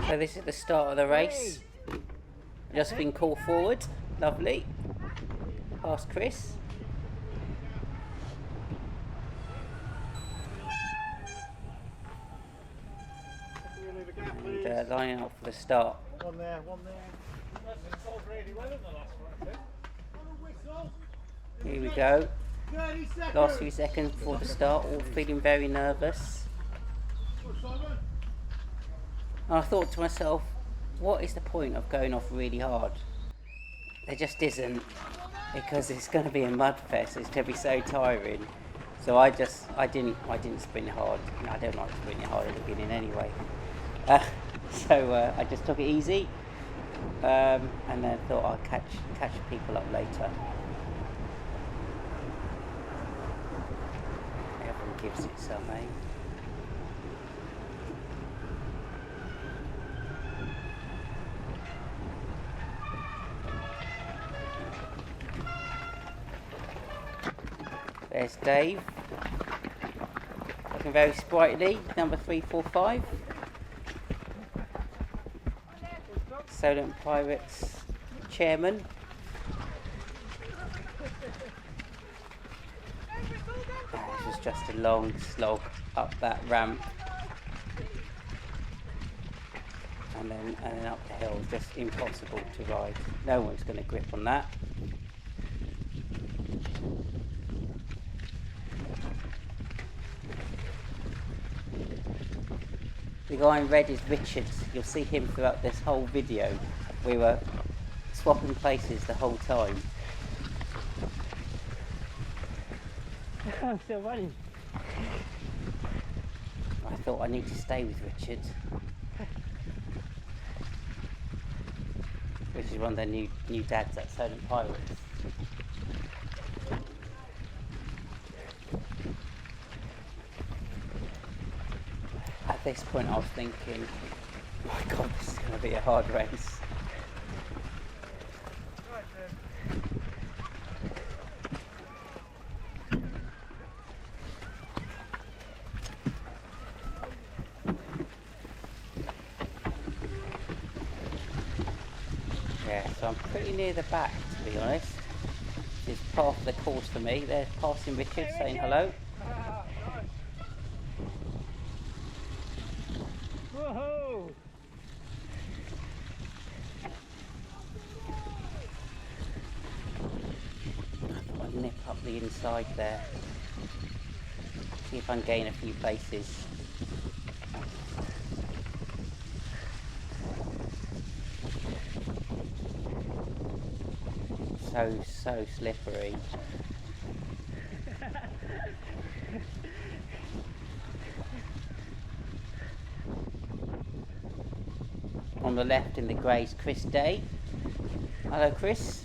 So this is the start of the race. Just been called forward. Lovely. Past Chris. And lining up for the start. One there, one there. Here we go. Last few seconds before the start, all feeling very nervous. And I thought to myself, what is the point of going off really hard? There just isn't, because it's going to be a mudfest. It's going to be so tiring. So I didn't sprint hard. I don't like sprinting hard at the beginning anyway. So I just took it easy, and then thought I'd catch people up later. Everyone gives it some, eh? There's Dave, looking very sprightly, number 345. Solent Pirates chairman. This was just a long slog up that ramp, and then up the hill. Just impossible to ride. No one's going to grip on that. The guy in red is Richard. You'll see him throughout this whole video. We were swapping places the whole time. I'm still running. I thought I need to stay with Richard. Which is one of their new dads at Solent Pirates. At this point I was thinking, my God, this is going to be a hard race. Yeah, so I'm pretty near the back, to be honest. It's part of the course for me. They're passing Richard, saying hello. Whoa! I'll nip up the inside there. See if I can gain a few places. So slippery. On the left in the grey is Chris Day. Hello, Chris.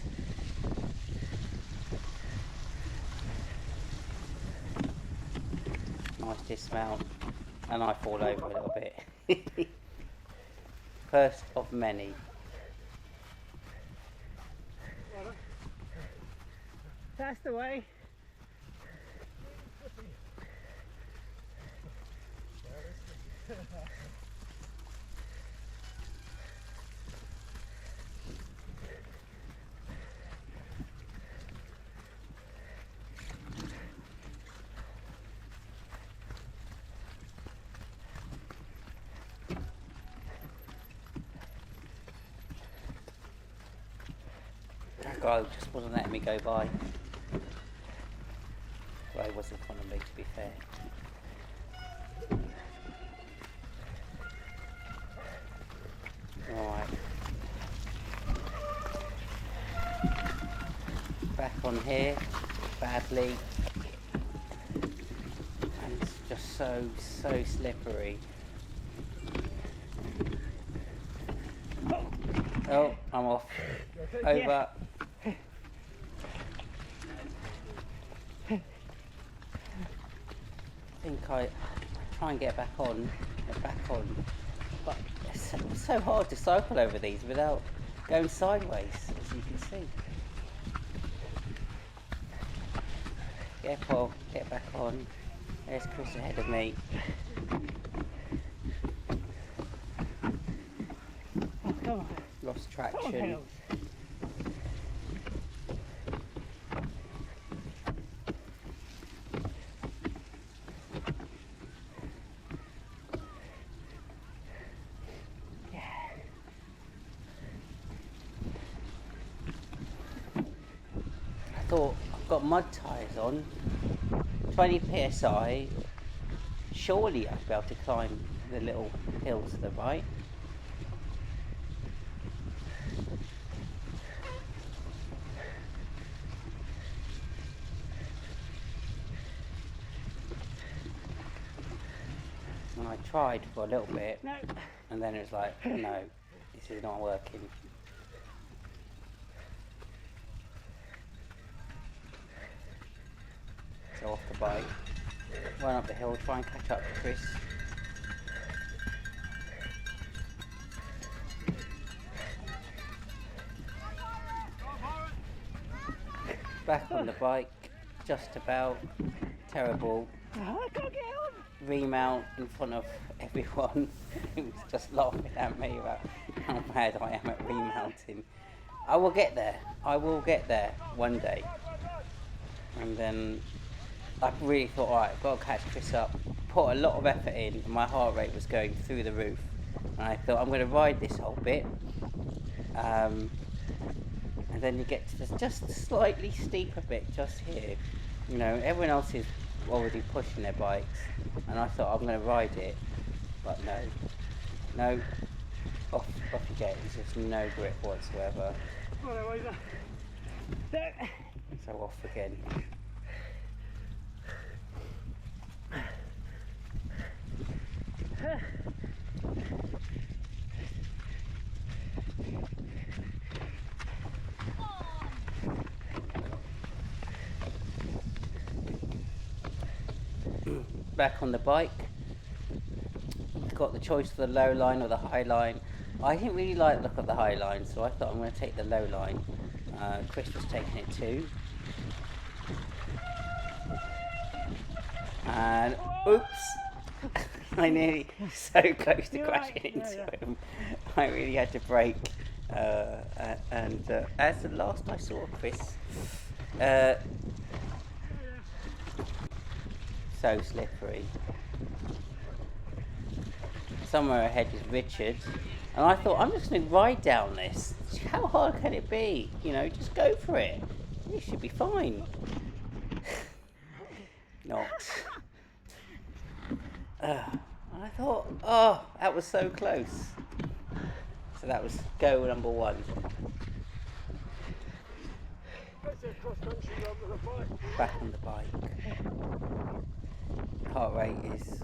Nice dismount, and I fall over a little bit. First of many. That's the way. That guy just wasn't letting me go by. Well, he was in front of me, to be fair. Right. Back on here, badly. And it's just so slippery. Oh, I'm off. Over. I think I try and get back on, but it's so hard to cycle over these without going sideways, as you can see. Careful, get back on. There's Chris ahead of me. Come on. Lost Come on, traction. pedals. I thought, I've got mud tyres on, 20 psi, surely I'd be able to climb the little hill to the right. And I tried for a little bit, No. and then it was like, no, this is not working. So off the bike, run up the hill, try and catch up to Chris. Back on the bike, just about, terrible. Oh, I can't get on. Remount in front of everyone who was just laughing at me about how bad I am at remounting. I will get there. I will get there one day. And then I really thought, alright, I've got to catch Chris up. Put a lot of effort in, and my heart rate was going through the roof. And I thought, I'm going to ride this whole bit. And then you get to this just slightly steeper bit just here. You know, everyone else is already pushing their bikes, and I thought, I'm going to ride it. But no, off you get. There's just no grip whatsoever. Oh, no, over. There. So off again. Back on the bike. Got the choice of the low line or the high line. I didn't really like the look of the high line, so I thought I'm going to take the low line. Chris was taking it too. And oops! I nearly so close to You're crashing right. into Yeah. him. I really had to brake. And as the last I saw of Chris, so slippery. Somewhere ahead is Richard, and I thought, I'm just going to ride down this. How hard can it be? You know, just go for it. You should be fine. Not. And I thought, oh, that was so close. So that was go number one. Back on the bike. Heart rate is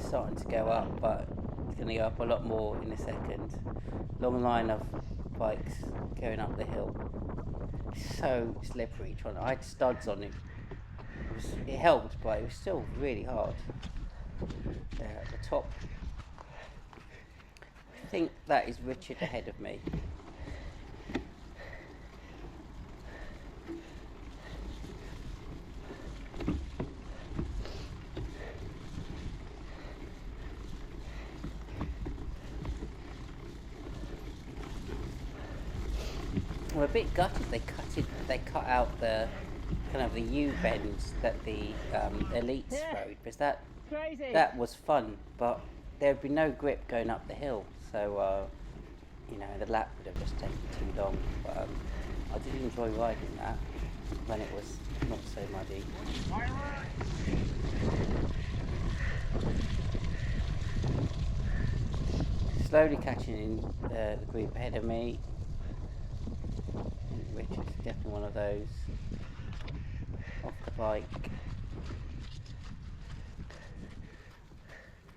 starting to go up, but it's going to go up a lot more in a second. Long line of bikes going up the hill. So slippery. I had studs on it. It helped, but it was still really hard. There at the top. I think that is Richard ahead of me. I'm a bit gutted they cut out the kind of the U-bends that the elites rode, because Crazy. that was fun, but there'd be no grip going up the hill, so you know, the lap would have just taken too long. But I did enjoy riding that when it was not so muddy. Slowly catching in the group ahead of me. Richard's definitely one of those. Off the bike.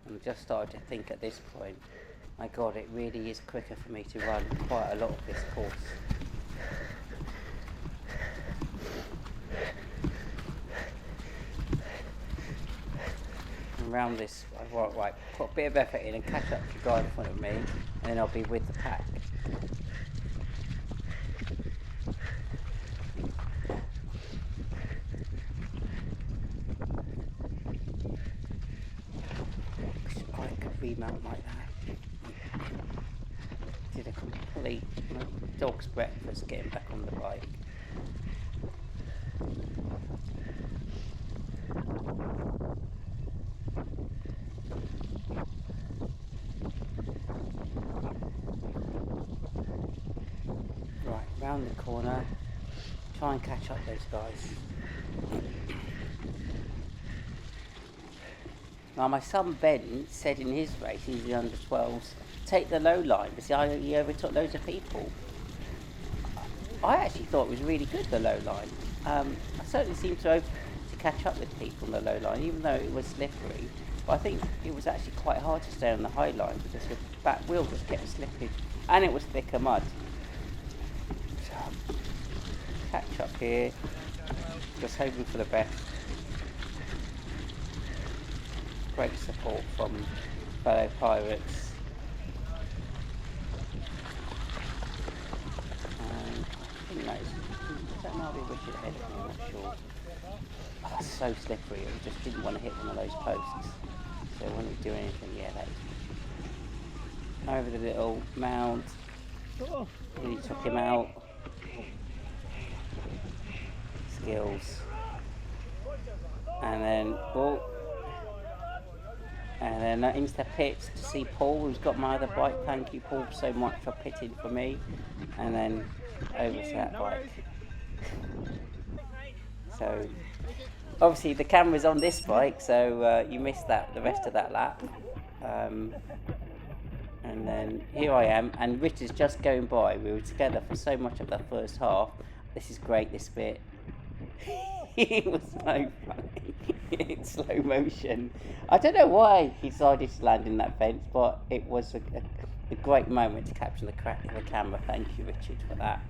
I'm just starting to think at this point, my God, it really is quicker for me to run quite a lot of this course. And around this, right, put a bit of effort in and catch up to the guy in front of me, and then I'll be with the pack. I could remount like that. did a complete dog's breakfast getting back on the bike. Right, round the corner, try and catch up those guys. Now my son Ben said in his race, he's the under 12s, take the low line, because he overtook loads of people. I actually thought it was really good, the low line. I certainly seemed to catch up with people on the low line, even though it was slippery. But I think it was actually quite hard to stay on the high line because your back wheel just kept slipping, and it was thicker mud. So, catch up here, just hoping for the best. Great support from fellow pirates. And I think that might be Richard ahead of me, I'm not sure. Oh, it's so slippery, I just didn't want to hit one of those posts. So when we do anything, yeah, that is Richard. Over the little mound, really took him out. Skills. And then, and then into the pits to see Paul, who's got my other bike. Thank you, Paul, so much for pitting for me. And then over to that bike. So, obviously the camera's on this bike, so you missed the rest of that lap. And then here I am, and Rich is just going by. We were together for so much of the first half. This is great, this bit. It was so funny in slow motion. I don't know why he decided to land in that fence, but it was a great moment to capture the camera. Thank you, Richard, for that.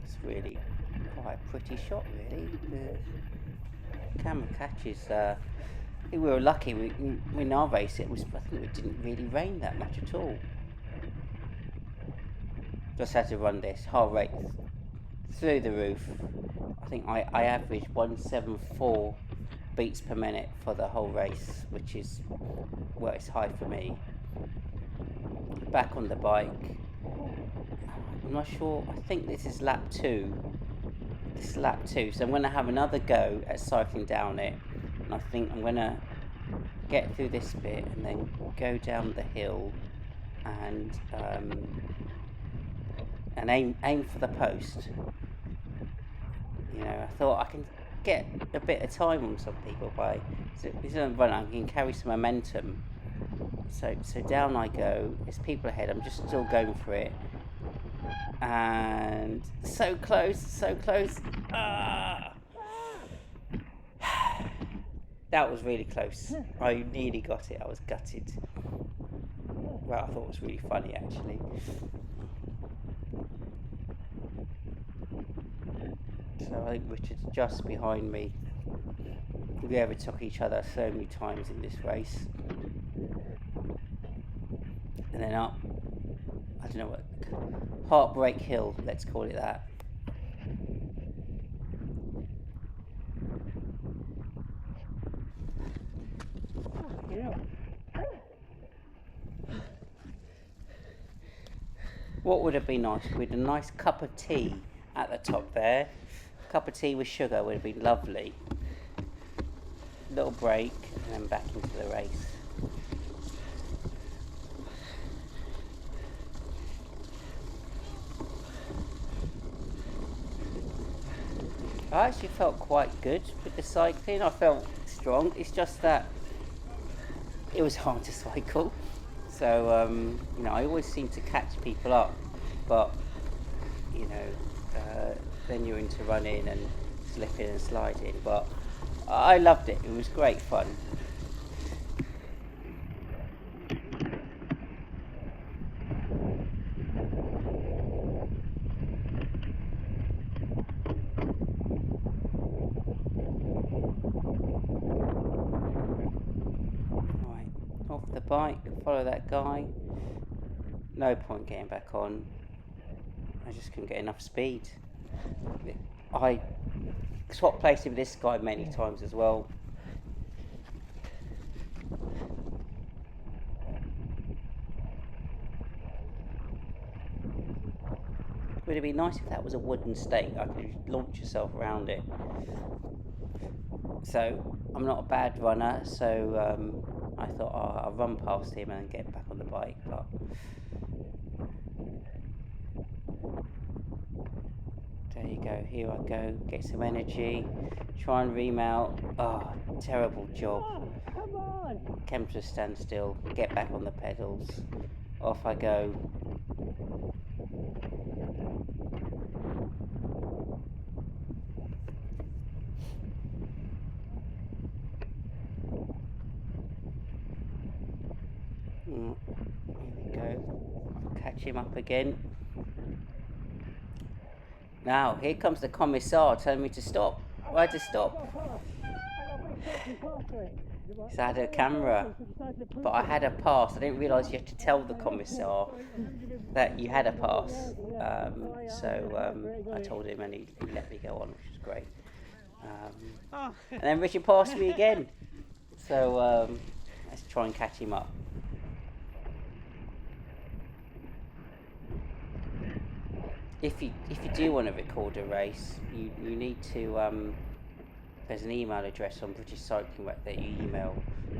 It's really quite a pretty shot, really. The camera catches. We were lucky. In our race, I think it didn't really rain that much at all. Just had to run this heart rate through the roof. I think I averaged 174 beats per minute for the whole race, which is, well, it's high for me. Back on the bike. I'm not sure. I think this is lap 2. This is lap 2, so I'm going to have another go at cycling down it. And I think I'm going to get through this bit and then go down the hill and aim for the post. You know, I thought I can get a bit of time on some people by run. I can carry some momentum. So down I go. There's people ahead. I'm just still going for it. And so close, so close. Ah! That was really close. I nearly got it. I was gutted. Well, I thought it was really funny, actually. So I think Richard's just behind me. We overtook each other so many times in this race. And then up, I don't know what, Heartbreak Hill, let's call it that. What would have been nice? With a nice cup of tea at the top there. A cup of tea with sugar would have been lovely. Little break and then back into the race. I actually felt quite good with the cycling. I felt strong. It's just that it was hard to cycle. So, you know, I always seem to catch people up, but, you know, then you're into running and slipping and sliding. But I loved it. It was great fun. Off the bike, follow that guy. No point getting back on. I just couldn't get enough speed. I swapped places with this guy many times as well. Would it be nice if that was a wooden stake? I could launch yourself around it. So I'm not a bad runner, so I thought, oh, I'll run past him and then get back on the bike. But there you go. Here I go. Get some energy. Try and remount. Oh, terrible job. Oh, come on! Came to a standstill. Get back on the pedals. Off I go. Here we go. I'll catch him up again. Now, here comes the commissar telling me to stop. Why to stop? So I had a camera, but I had a pass. I didn't realise you had to tell the commissar that you had a pass. So I told him and he let me go on, which was great. And then Richard passed me again. So let's try and catch him up. If you do want to record a race, you need to. There's an email address on British Cycling Rec that you email,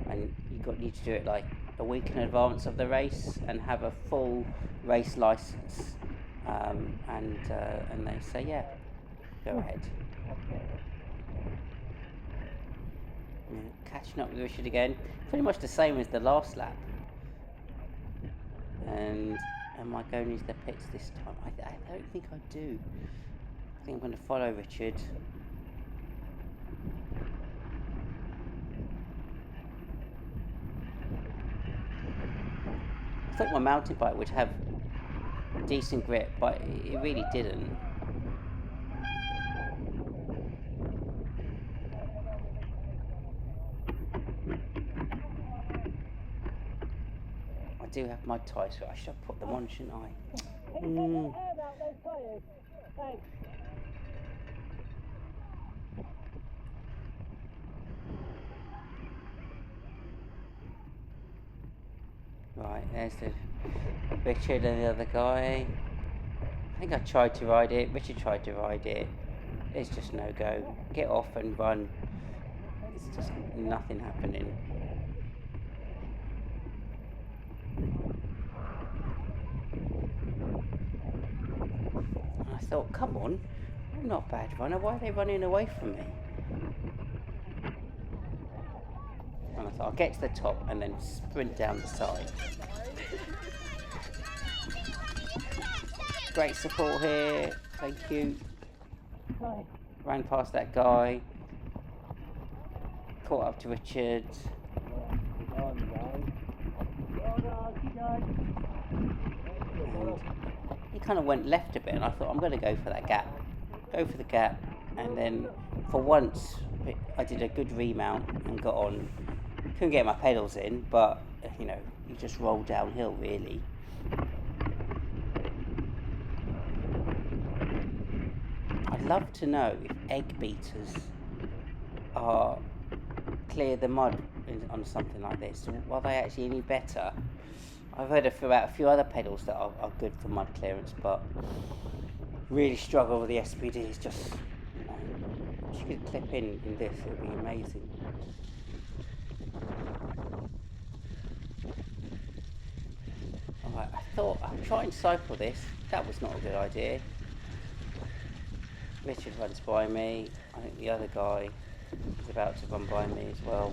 and need to do it like a week in advance of the race and have a full race license. And they say, yeah, go ahead. Catching up with Richard again, pretty much the same as the last lap. And am I going into the pits this time? I don't think I do. I think I'm going to follow Richard. I thought my mountain bike would have decent grip, but it really didn't. I do have mud tyres, so I should have put them on, shouldn't I? Right, there's the Richard and the other guy. I think I tried to ride it. Richard tried to ride it. It's just no go. Get off and run. It's just nothing happening. And I thought, come on, I'm not a bad runner. Why are they running away from me? And I thought, I'll get to the top and then sprint down the side. Great support here, thank you. Ran past that guy. Caught up to Richard. And he kind of went left a bit and I thought, I'm going to go for that gap. Go for the gap, and then for once I did a good remount and got on. Couldn't get my pedals in, but you know, you just roll downhill really. I'd love to know if egg beaters are clear the mud on something like this. Are they actually any better? I've heard about a few other pedals that are good for mud clearance, but really struggle with the SPD. It's just, you know, if you could clip in this, it would be amazing. Alright, I thought I'll try and cycle this. That was not a good idea. Richard runs by me. I think the other guy is about to run by me as well.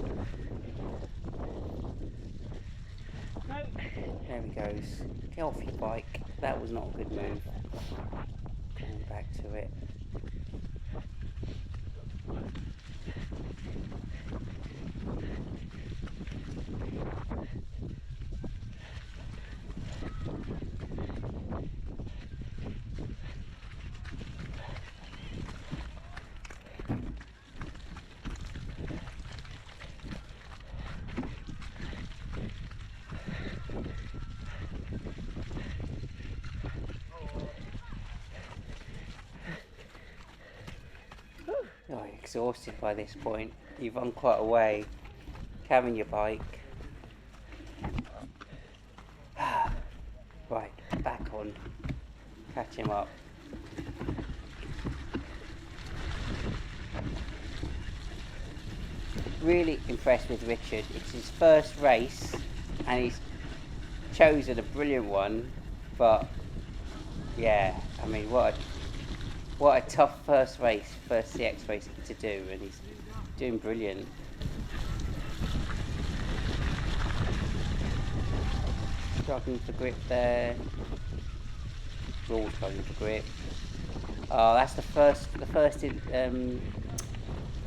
No. There he goes. Get off your bike. That was not a good move. Going back to it. Oh, you're exhausted by this point. You've run quite a way, carrying your bike. Right, back on. Catch him up. Really impressed with Richard. It's his first race and he's chosen a brilliant one, but yeah, I mean what a tough first CX race to do, and he's doing brilliant. Struggling for grip there. All struggling for grip. Oh, that's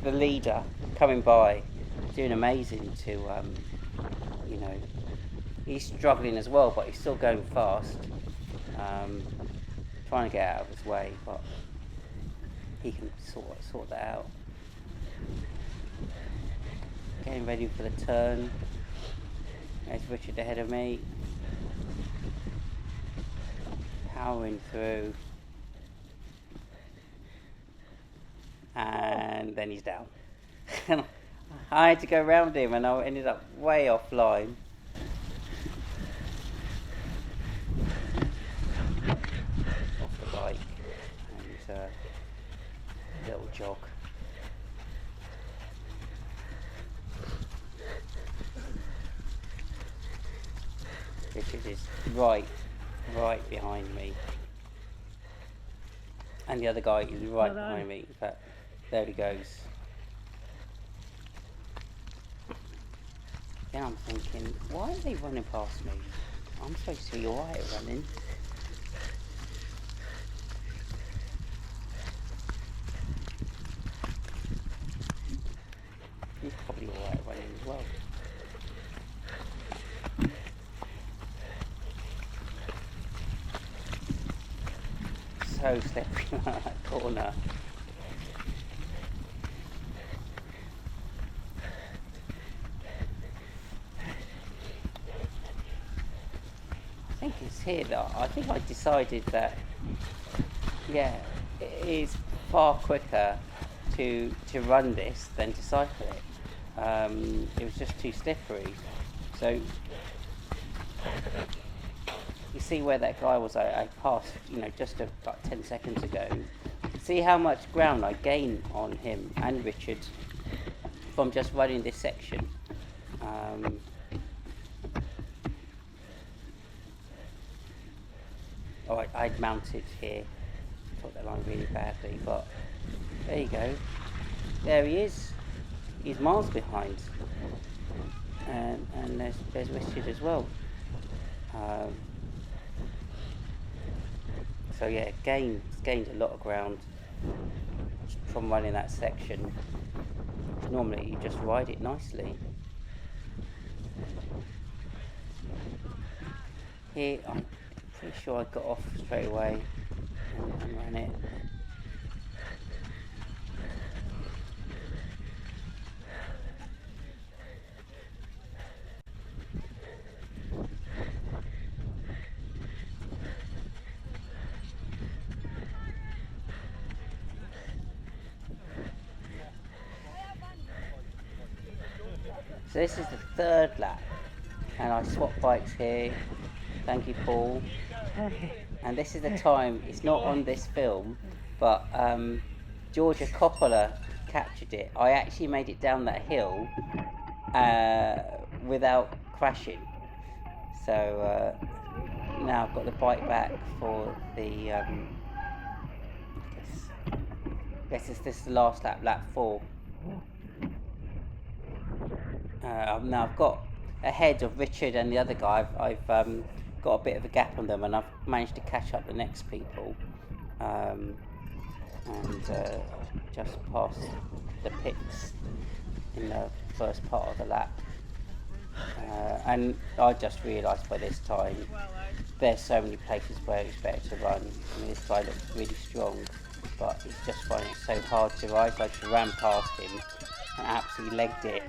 the leader coming by, doing amazing to, you know, he's struggling as well, but he's still going fast, trying to get out of his way, but he can sort that out. Getting ready for the turn. There's Richard ahead of me. Powering through. And then he's down. I had to go round him and I ended up way offline. Off the bike. And little jog. Richard is right behind me. And the other guy is right behind me. In fact, there he goes. Then I'm thinking, why are they running past me? I'm supposed to be alright at running. He's probably alright at running as well. So slippery on that corner. I think it's here that I think I decided that, yeah, it is far quicker to run this than to cycle it. It was just too slippery. So you see where that guy was I passed, just about 10 seconds ago. See how much ground I gain on him and Richard from just running this section. I'd mounted here, took that line really badly, but there you go. There he is. He's miles behind, and there's Richard as well. So yeah, gained a lot of ground from running that section. Normally you just ride it nicely. Here I'm pretty sure I got off straight away and ran it. So this is the third lap, and I swapped bikes here. Thank you, Paul. And this is the time. It's not on this film, but Georgia Coppola captured it. I actually made it down that hill without crashing. So now I've got the bike back for the. I guess this is the last lap, lap 4. Now I've got ahead of Richard and the other guy. I've got a bit of a gap on them, and I've managed to catch up the next people, and just past the pits in the first part of the lap. And I just realised by this time there's so many places where it's better to run. I mean, this guy looks really strong, but he's just finding it so hard to ride. So I just ran past him and absolutely legged it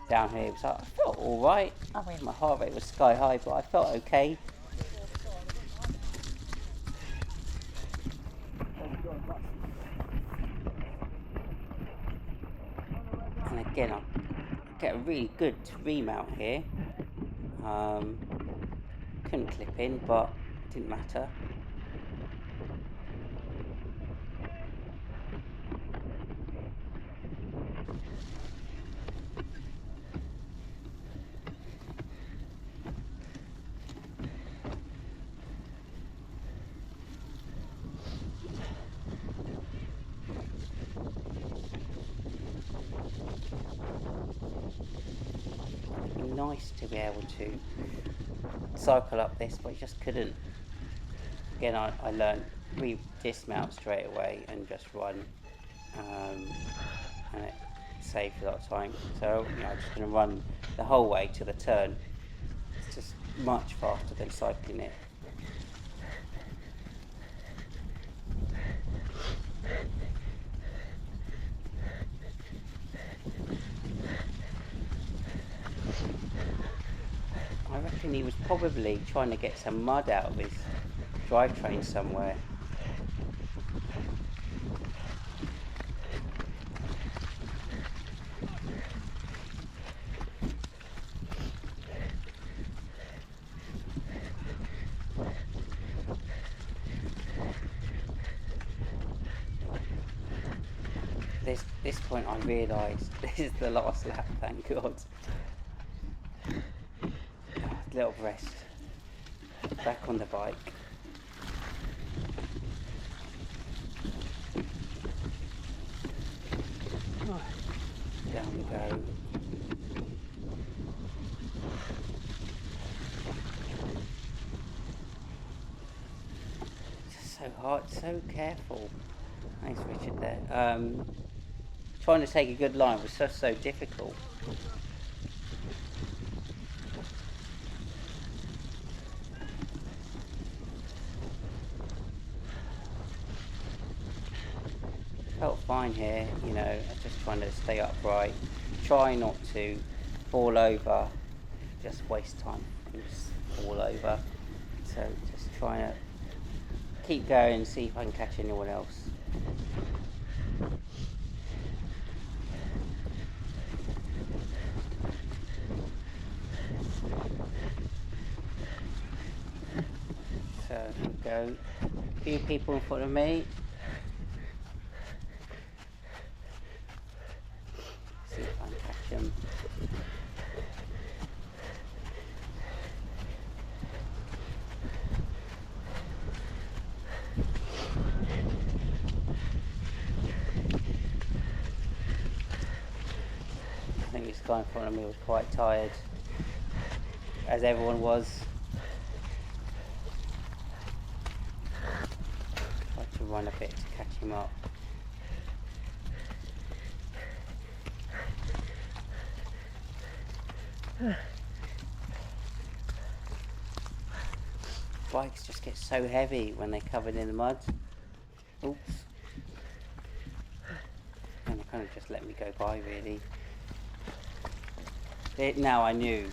down here. So I felt alright. I mean, my heart rate was sky high, but I felt okay. Again, I get a really good remount here. Couldn't clip in, but it didn't matter. Nice to be able to cycle up this, but I just couldn't. Again, I learned we dismount straight away and just run, and it saved a lot of time. So I'm just going to run the whole way to the turn. It's just much faster than cycling it. I reckon he was probably trying to get some mud out of his drivetrain somewhere. This point I realised this is the last lap, thank God. Little rest. Back on the bike. Down we go. It's just so hard, so careful. Thanks Richard there. Trying to take a good line was just so difficult. Felt fine here, just trying to stay upright, try not to fall over, just waste time and just fall over. So just trying to keep going and see if I can catch anyone else. So here we go, a few people in front of me. See if I can catch them. I think this guy in front of me was quite tired, as everyone was. Tried to run a bit to catch him up. Bikes just get so heavy when they're covered in the mud. Oops. And they kind of just let me go by, really. Now I knew,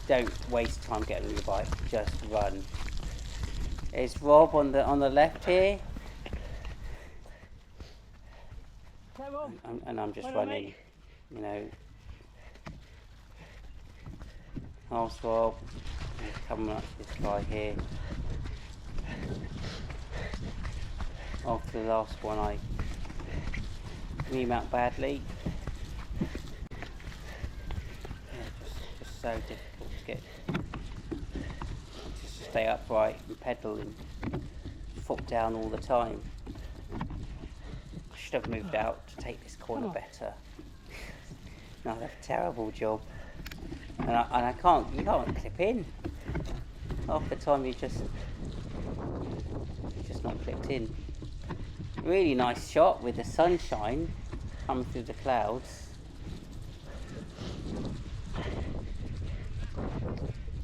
don't waste time getting on your bike, just run. It's Rob on the left here. And I'm just running, Half Rob, coming up to this guy here. After the last one I remount badly. Just so difficult to get, just stay upright and pedal and foot down all the time. I should have moved out to take this corner better. No, I've done a terrible job. And you can't clip in. Half the time you're just not clipped in. Really nice shot with the sunshine coming through the clouds.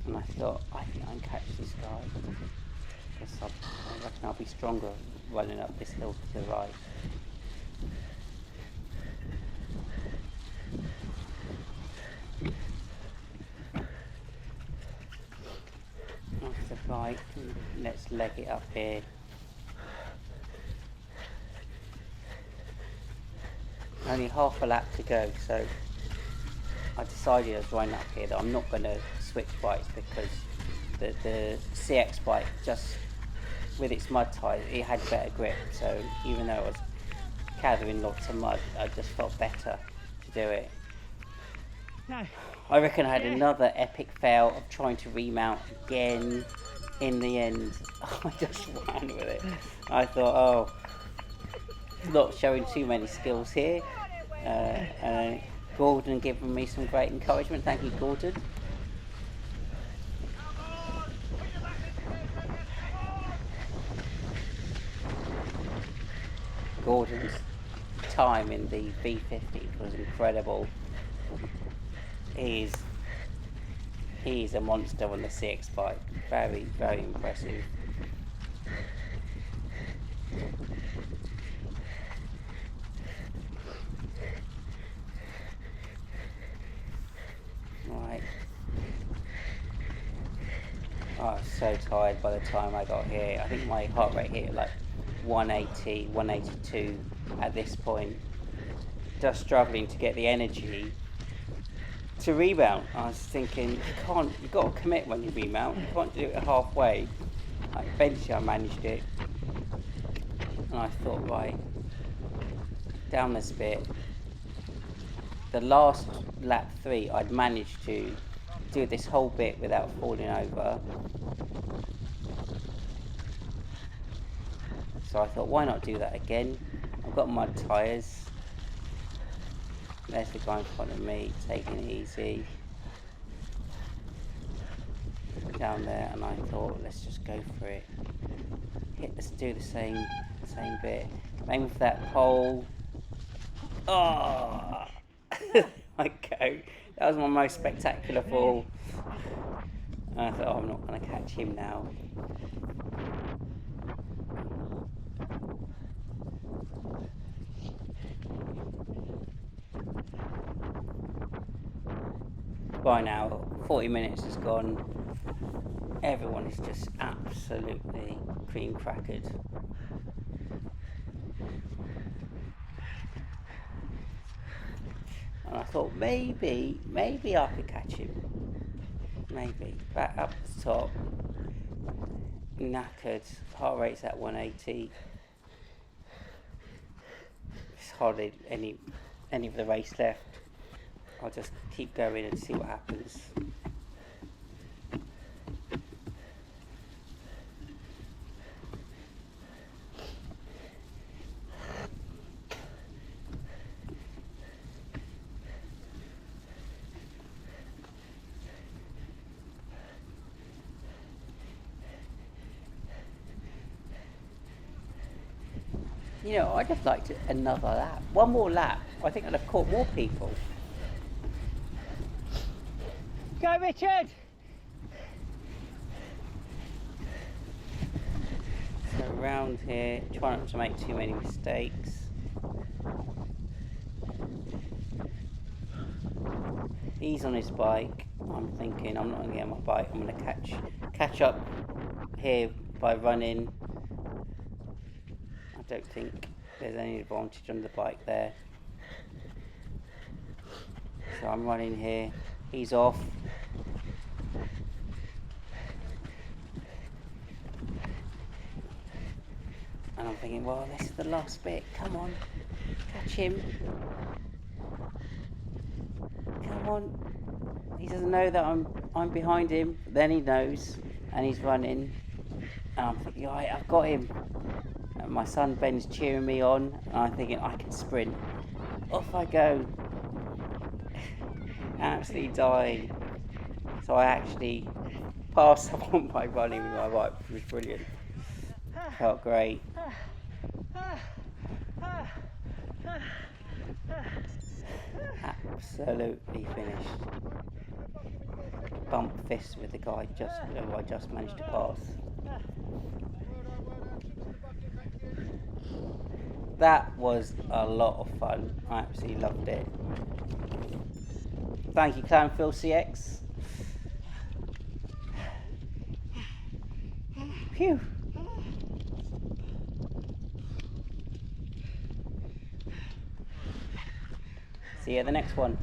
And I thought, I think I can catch this guy. I reckon I'll be stronger running up this hill to the right. Off the bike, let's leg it up here. Only half a lap to go, so I decided as running up here that I'm not going to switch bikes because the CX bike, just with its mud tyres, it had better grip. So even though I was gathering lots of mud, I just felt better to do it. No. I reckon I had another epic fail of trying to remount again. In the end, I just ran with it. I thought, oh, not showing too many skills here. Gordon giving me some great encouragement. Thank you, Gordon. Gordon's time in the V40 was incredible. He's a monster on the CX bike. Very, very impressive. Right. I was so tired by the time I got here. I think my heart rate hit like 180, 182 at this point. Just struggling to get the energy to rebound. I was thinking, you've got to commit when you remount. You can't do it halfway. Like, eventually I managed it. And I thought, right, down this bit. The last lap 3, I'd managed to do this whole bit without falling over. So I thought, why not do that again? I've got mud tyres. There's the guy in front of me, taking it easy. Down there, and I thought, let's just go for it. Let's do the same bit. Aim for that pole. Oh! I go. That was my most spectacular fall. And I thought, oh, I'm not going to catch him now. By now, 40 minutes has gone. Everyone is just absolutely cream crackered. And I thought maybe I could catch him. Maybe. Back up the top. Knackered. Heart rate's at 180. There's hardly any of the race left. I'll just keep going and see what happens. You know, I'd have liked another lap. One more lap. I think I'd have caught more people. Go, Richard! So around here, try not to make too many mistakes. He's on his bike. I'm thinking I'm not going to get on my bike. I'm going to catch up here by running. I don't think there's any advantage on the bike there. So I'm running here. He's off. And I'm thinking, well, this is the last bit. Come on, catch him. Come on. He doesn't know that I'm behind him. Then he knows, and he's running. And I'm thinking, all right, I've got him. And my son Ben's cheering me on, and I'm thinking, I can sprint. Off I go. Absolutely dying. So I actually passed someone by running with my bike, which was brilliant. Felt great. Absolutely finished. Bump fist with the guy who I just managed to pass. That was a lot of fun. I absolutely loved it. Thank you, Clanfield CX. Phew. See you at the next one.